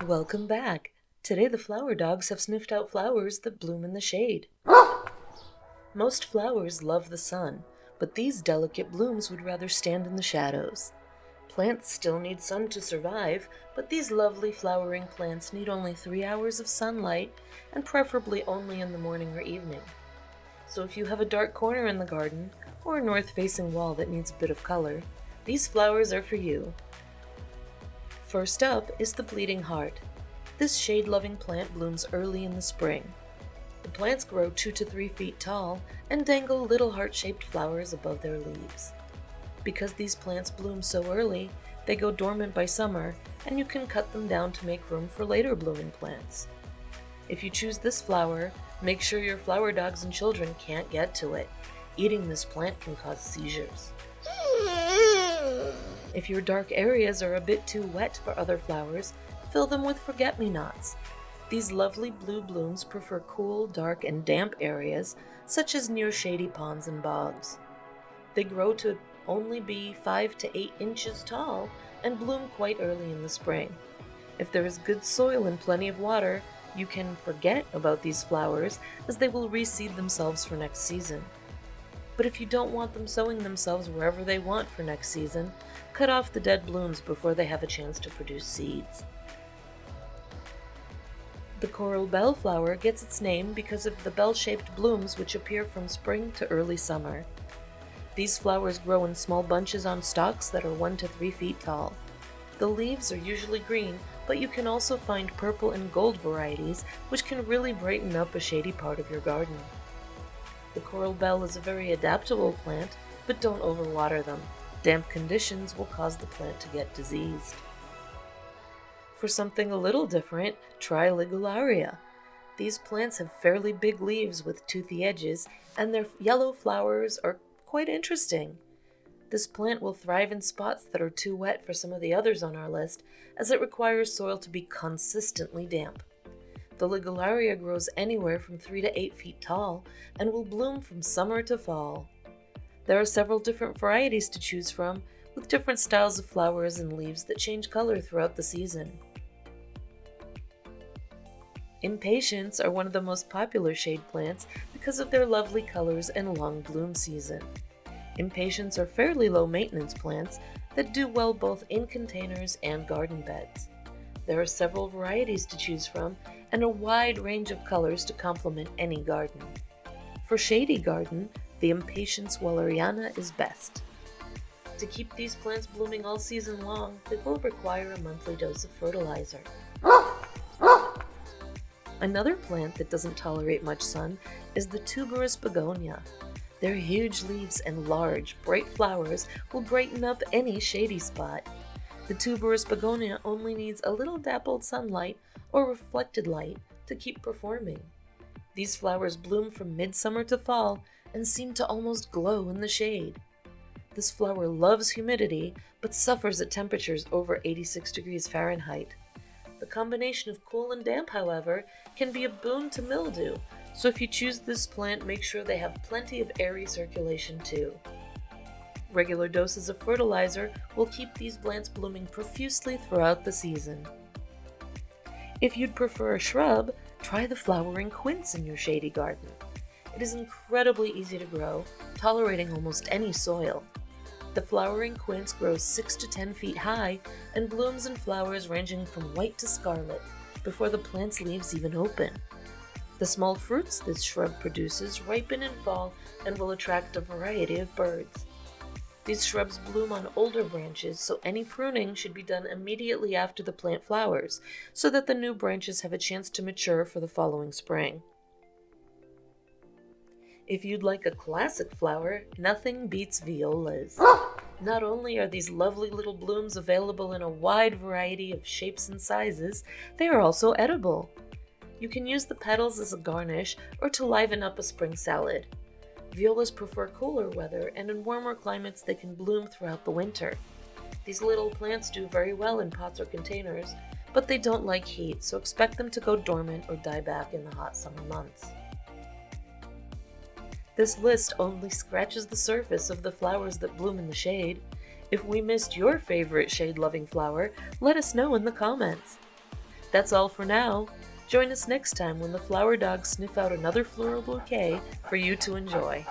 Welcome back. Today the flower dogs have sniffed out flowers that bloom in the shade. Most flowers love the sun, but these delicate blooms would rather stand in the shadows. Plants still need sun to survive, but these lovely flowering plants need only 3 hours of sunlight, and preferably only in the morning or evening. So if you have a dark corner in the garden, or a north-facing wall that needs a bit of color, these flowers are for you. First up is the bleeding heart. This shade-loving plant blooms early in the spring. The plants grow 2 to 3 feet tall and dangle little heart-shaped flowers above their leaves. Because these plants bloom so early, they go dormant by summer, and you can cut them down to make room for later blooming plants. If you choose this flower, make sure your flower dogs and children can't get to it. Eating this plant can cause seizures. If your dark areas are a bit too wet for other flowers, fill them with forget-me-nots. These lovely blue blooms prefer cool, dark, and damp areas, such as near shady ponds and bogs. They grow to only be 5 to 8 inches tall and bloom quite early in the spring. If there is good soil and plenty of water, you can forget about these flowers as they will reseed themselves for next season. But if you don't want them sowing themselves wherever they want for next season, cut off the dead blooms before they have a chance to produce seeds. The coral bellflower gets its name because of the bell-shaped blooms which appear from spring to early summer. These flowers grow in small bunches on stalks that are 1 to 3 feet tall. The leaves are usually green, but you can also find purple and gold varieties which can really brighten up a shady part of your garden. The coral bell is a very adaptable plant, but don't overwater them. Damp conditions will cause the plant to get diseased. For something a little different, try Ligularia. These plants have fairly big leaves with toothy edges, and their yellow flowers are quite interesting. This plant will thrive in spots that are too wet for some of the others on our list, as it requires soil to be consistently damp. The Ligularia grows anywhere from 3 to 8 feet tall and will bloom from summer to fall. There are several different varieties to choose from, with different styles of flowers and leaves that change color throughout the season. Impatiens are one of the most popular shade plants because of their lovely colors and long bloom season. Impatiens are fairly low-maintenance plants that do well both in containers and garden beds. There are several varieties to choose from and a wide range of colors to complement any garden. For shady garden, the Impatiens walleriana is best. To keep these plants blooming all season long, they will require a monthly dose of fertilizer. Another plant that doesn't tolerate much sun is the tuberous begonia. Their huge leaves and large, bright flowers will brighten up any shady spot. The tuberous begonia only needs a little dappled sunlight or reflected light to keep performing. These flowers bloom from midsummer to fall and seem to almost glow in the shade. This flower loves humidity, but suffers at temperatures over 86 degrees Fahrenheit. The combination of cool and damp, however, can be a boon to mildew, so if you choose this plant, make sure they have plenty of airy circulation too. Regular doses of fertilizer will keep these plants blooming profusely throughout the season. If you'd prefer a shrub, try the flowering quince in your shady garden. It is incredibly easy to grow, tolerating almost any soil. The flowering quince grows 6 to 10 feet high and blooms in flowers ranging from white to scarlet before the plant's leaves even open. The small fruits this shrub produces ripen in fall and will attract a variety of birds. These shrubs bloom on older branches, so any pruning should be done immediately after the plant flowers, so that the new branches have a chance to mature for the following spring. If you'd like a classic flower, nothing beats violas. Not only are these lovely little blooms available in a wide variety of shapes and sizes, they are also edible. You can use the petals as a garnish or to liven up a spring salad. Violas prefer cooler weather, and in warmer climates they can bloom throughout the winter. These little plants do very well in pots or containers, but they don't like heat, so expect them to go dormant or die back in the hot summer months. This list only scratches the surface of the flowers that bloom in the shade. If we missed your favorite shade-loving flower, let us know in the comments. That's all for now. Join us next time when the flower dogs sniff out another floral bouquet for you to enjoy.